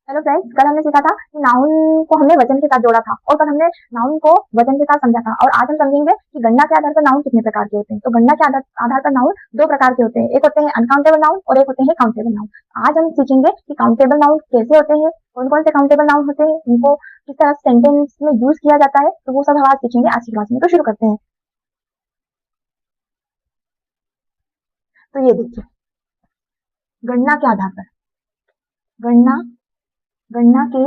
Hello friends, कल हमने सीखा था कि नाउन को हमने वचन के साथ जोड़ा था और कल हमने नाउन को वचन के साथ समझा था। और आज हम समझेंगे कि गणना के आधार पर नाउन कितने प्रकार के होते हैं। तो गणना के आधार पर नाउन दो प्रकार के होते हैं, एक होते हैं अनकाउंटेबल नाउन और एक होते हैं काउंटेबल नाउन। आज हम सीखेंगे कि काउंटेबल नाउन कैसे होते हैं, कौन कौन से काउंटेबल नाउन होते हैं, उनको किस तरह सेंटेंस में यूज किया जाता है। तो वो सब हम आज सीखेंगे आज की क्लास में। तो शुरू करते हैं। तो ये देखिए, गणना के आधार पर, गणना गणना के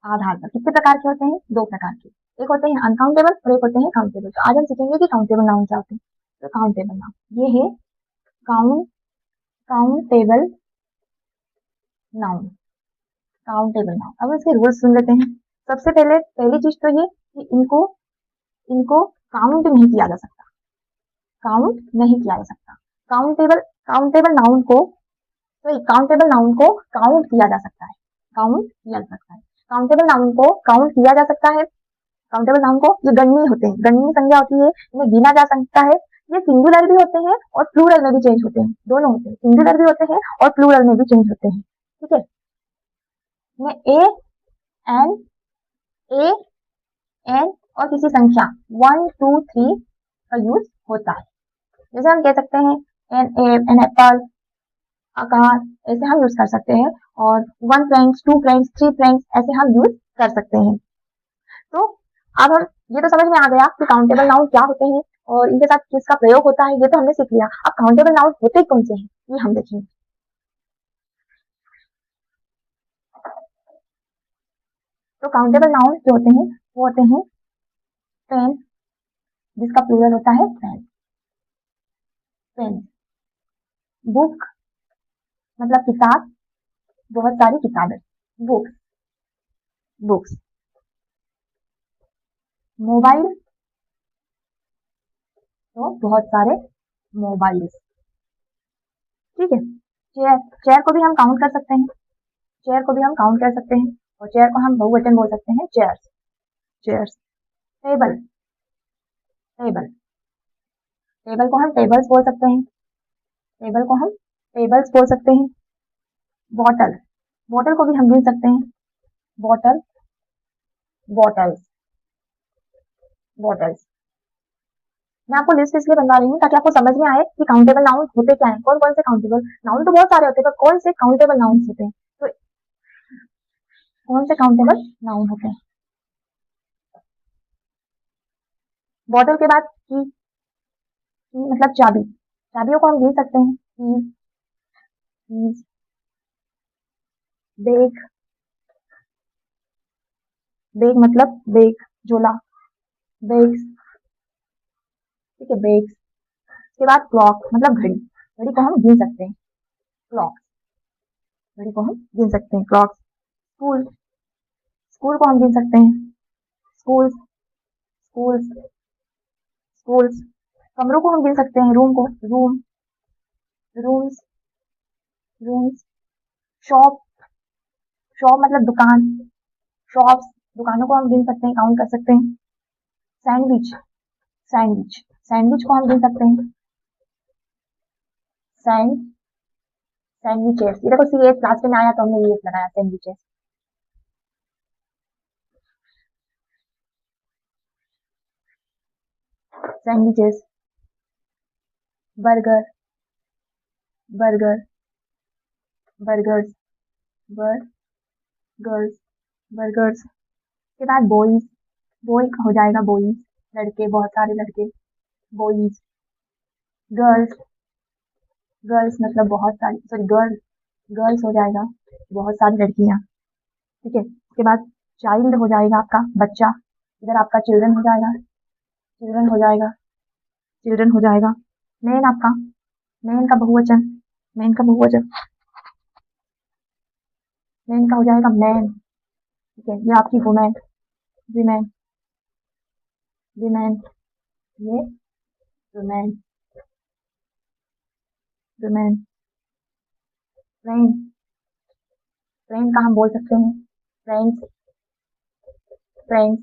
आधार पर कितने प्रकार के होते हैं? दो प्रकार के, एक होते हैं अनकाउंटेबल और एक होते हैं काउंटेबल। तो आज हम सीखेंगे कि काउंटेबल नाउन क्या होते हैं। तो काउंटेबल नाउन ये है count countable noun, countable noun. अब इसके रूल्स सुन लेते हैं। सबसे पहली चीज तो ये कि इनको इनको काउंट नहीं किया जा सकता, काउंट नहीं किया जा सकता। काउंटेबल काउंटेबल नाउन को तो काउंटेबल नाउन को काउंट किया जा सकता है, काउंट किया जा सकता है। काउंटेबल नाउन को काउंट किया जा सकता है। काउंटेबल नाउन को ये गणनीय होते हैं, गणनीय संज्ञा होती है, इन्हें गिना जा सकता है। ये सिंगुलर भी होते हैं और प्लूरल में भी चेंज होते हैं, दोनों होते हैं, सिंगुलर भी होते हैं और प्लूरल में भी चेंज होते हैं। ठीक है, में एन ए एन और किसी संख्या 1 2 3 का यूज होता है। जैसे हम कह सकते हैं एन एप्पल, आकार, ऐसे हम यूज कर सकते हैं। और 1 फ्रैंक्स 2 फ्रैंक्स 3 फ्रैंक्स ऐसे हम यूज कर सकते हैं। तो अब हम ये तो समझ में आ गया कि काउंटेबल नाउन क्या होते हैं और इनके साथ किसका प्रयोग होता है, ये तो हमने सीख लिया। अब काउंटेबल नाउन होते कौन से हैं ये हम देखेंगे। तो काउंटेबल नाउन जो होते हैं वो होते हैं पेन, जिसका प्लूरल होता है पेन, पेन। बुक मतलब किताब, बहुत सारी किताबें, बुक्स, बुक्स। मोबाइल तो बहुत सारे मोबाइल। ठीक है, चेयर, चेयर को भी हम काउंट कर सकते हैं, चेयर को भी हम काउंट कर सकते हैं और चेयर को हम बहुवचन बोल सकते हैं, chairs, chairs. Table, table, table को हम टेबल्स बोल सकते हैं, टेबल को हम टेबल्स बोल सकते हैं। बॉटल, बॉटल को भी हम गिन सकते हैं, बॉटल, बॉटल्स, बॉटल्स। मैं आपको लिस्ट इसलिए बनवा रही हूँ ताकि आपको समझ में आए कि काउंटेबल नाउन होते क्या हैं, कौन कौन से काउंटेबल नाउन। तो बहुत सारे होते हैं, पर कौन से काउंटेबल नाउन होते हैं, तो कौन से काउंटेबल नाउन होते हैं। बॉटल के बाद की मतलब चाबी, चाबियों को हम गिन सकते हैं, कीज, बैग, बैग मतलब बैग, झोला, बैग्स। ठीक है, बैग्स। उसके बाद क्लॉक मतलब घड़ी, घड़ी को हम गिन सकते हैं, क्लॉक, घड़ी को हम गिन सकते हैं, क्लॉक। स्कूल, स्कूल को हम गिन सकते हैं, स्कूल्स, स्कूल्स, स्कूल्स। कमरों को हम गिन सकते हैं, रूम को, room, rooms, rooms. Shop, shop मतलब दुकान, शॉप्स, दुकानों को हम गिन सकते हैं, काउंट कर सकते हैं। सैंडविच, सैंडविच, सैंडविच को हम गिन सकते हैं, सैंड सैंडविचेस। ये देखो सी एस लास्ट में आया तो हमने ये लगाया, sandwiches, sandwiches. Burger, burger, burgers, burgers, burgers. के बाद बॉयज, बॉय हो जाएगा बॉयज, लड़के, बहुत सारे लड़के, बॉयज। गर्ल्स, गर्ल्स मतलब बहुत सारी, सॉरी गर्ल्स, गर्ल्स हो जाएगा बहुत सारी लड़कियां। ठीक है, उसके बाद चाइल्ड हो जाएगा आपका बच्चा, इधर आपका चिल्ड्रन हो जाएगा, चिल्ड्रन हो जाएगा, चिल्ड्रन हो जाएगा। मैन आपका, मैन का बहुवचन, मैन का बहुवचन, मैन का हो जाएगा मैन। ठीक है, ये आपकी वुमेन, विमेन, विमेन, ये वुमेन, वुमेन। फ्रेंड, फ्रेंड का हम बोल सकते हैं फ्रेंड्स, फ्रेंड्स,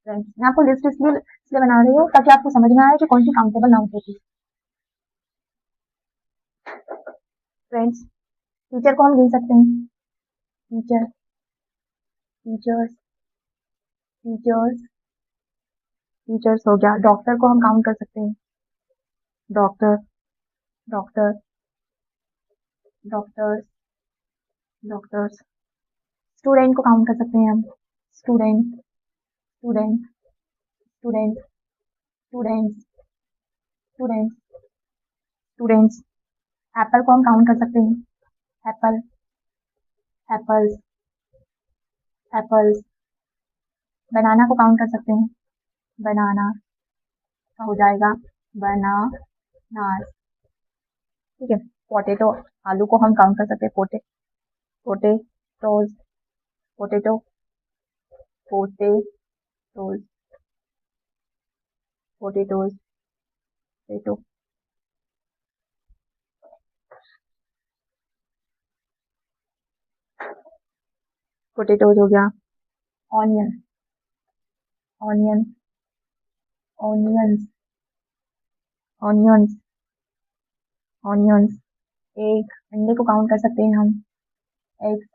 फ्रेंड्स। मैं आपको लिस्ट इसलिए इसलिए बना रही हूँ ताकि आपको समझ में आए कि कौन सी काउंटेबल नाउन होती है। फ्रेंड्स, टीचर को हम गिन सकते हैं, टीचर, टीचर्स, टीचर्स, टीचर्स हो गया। डॉक्टर को हम काउंट कर सकते हैं, doctor, doctor, doctors, doctors. Student को काउंट कर सकते हैं हम, student, student, student, students, students, students. Apple को हम काउंट कर सकते हैं, एप्पल, एप्पल्स, एप्पल्स। बनाना को काउंट कर सकते हैं, बनाना का हो जाएगा बनानास, ठीक है। पोटैटो, आलू को हम काउंट कर सकते हैं, potatoes, potato, potatoes, potatoes, potato. Potatoes हो गया। Onion, onion, onions, onions, onions. Egg, अंडे को काउंट कर सकते हैं हम, एग्स,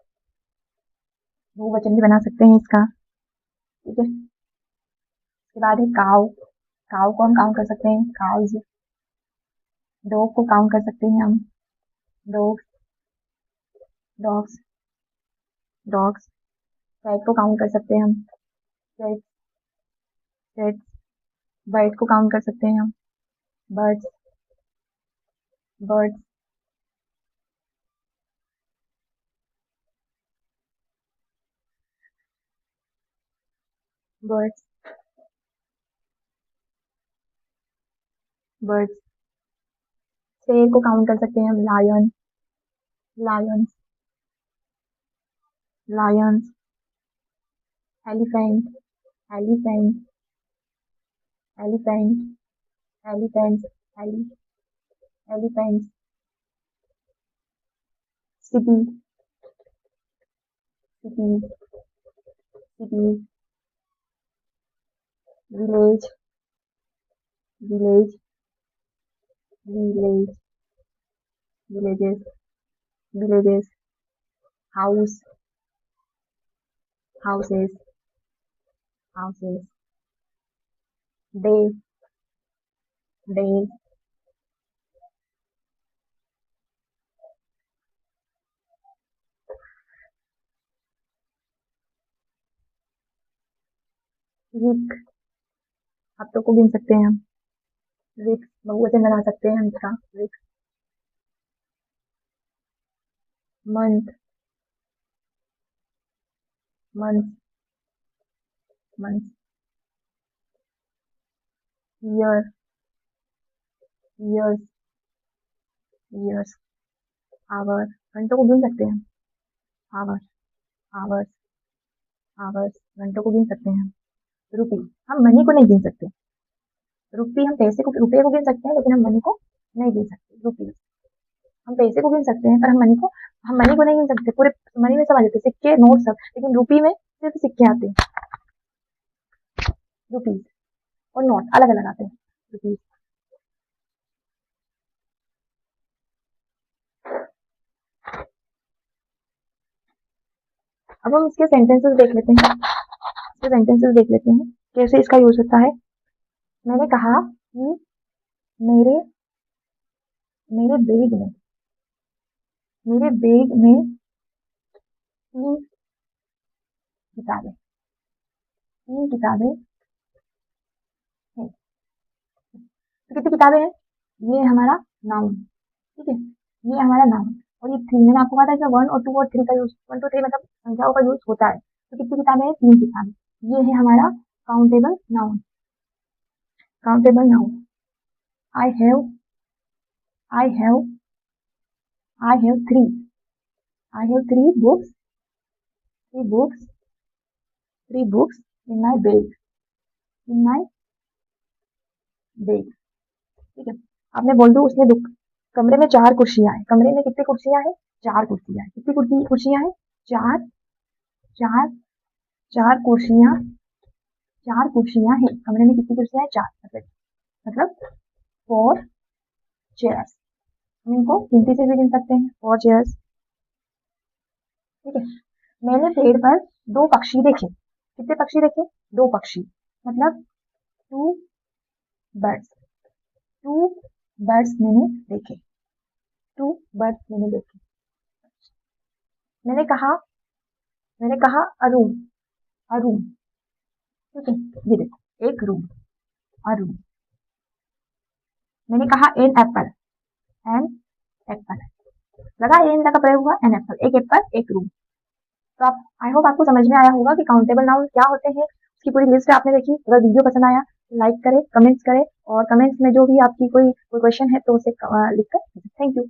बहुवचन भी बना सकते हैं इसका, ठीक है। उसके बाद है काउ, काउ को हम काउंट कर सकते हैं, काउज। डॉग को काउंट कर सकते हैं हम, डॉग्स, डॉग्स, डॉग्स। कैट को काउंट कर सकते हैं हम, कैट्स, कैट्स। बर्ड को काउंट कर सकते हैं हम, बर्ड्स, बर्ड्स। Birds, birds. शेर को काउंट कर सकते हैं हम, lion, lions, lions. Elephant, elephant, elephant, elephants, ele, elephants. City, cities, cities. Village, village, village, villages, villages. House, houses, houses. Day, days. Week, हफ्तों को गिन सकते हैं हम, वीक बहुवचन बना सकते हैं हम इसका, week. Month, month, month. Year, years, years. Hour, घंटों को गिन सकते हैं, आवर, आवर्स, आवर्स। घंटों को गिन सकते हैं हम। रुपी, हम मनी को नहीं गिन सकते, रुपी हम पैसे को, रुपये को गिन सकते हैं लेकिन हम मनी को नहीं गिन सकते, रुपी। हम पैसे को गिन सकते हैं पर हम मनी को नहीं गिन सकते, पूरे मनी में सब आ जाते हैं, सिक्के नोट सब, लेकिन रुपी में सिर्फ सिक्के आते हैं, रुपीज और नोट अलग अलग आते हैं, रुपीज। अब हम इसके सेंटेंसेस देख लेते हैं, इसके सेंटेंसेस देख लेते हैं कैसे इसका यूज होता है। मैंने कहा कि मेरे मेरे बैग में, मेरे बैग में 3 किताबें, 3 किताबें हैं। तो कितनी किताबें हैं, ये हमारा नाउन, ठीक है, ये हमारा नाउन। और ये 3, मैंने आपको कहा था इसमें 1 और 2 और 3 का यूज, 1 2 3 मतलब संख्याओं का यूज होता है। तो कितनी किताबें हैं, 3 किताबें। ये है हमारा countable noun, countable noun. I have, I have, I have 3, I have 3 books, 3 books, 3 books in my bag, in my bag, ठीक है। अब मैं बोल दूं उसने कमरे में 4 कुर्सियां हैं, कमरे में कितनी कुर्सियां हैं, 4 कुर्सियां हैं। कितनी कुर्सियां हैं, 4, 4, 4 कुर्सियां, 4 कुर्सियां हैं कमरे में, कितनी कुर्सियां हैं, 4, मतलब 4 चेयर्स। हम इनको गिनती से भी गिन सकते हैं, 4 चेयर्स, ठीक है। मैंने पेड़ पर 2 पक्षी देखे। कितने पक्षी देखे? 2 पक्षी, मतलब 2 बर्ड्स। 2 बर्ड्स मैंने देखे। 2 बर्ड्स मैंने देखे। मैंने कहा अ रूम, अ रूम। ठीक है, ये देखो एक रूम, अ रूम। मैंने कहा एन एप्पल, एन एप्पल। लगा एन का प्रयोग हुआ, एन एप्पल, एक एप्पल एक रूम। तो आप आई होप आपको समझ में आया होगा कि काउंटेबल नाउन क्या होते हैं। उसकी पूरी लिस्ट आपने देखी। अगर वीडियो पसंद आया तो लाइक करें, कमेंट्स करें, और कमेंट्स में जो भी आपकी कोई क्वेश्चन है तो उसे लिख कर। Thank you.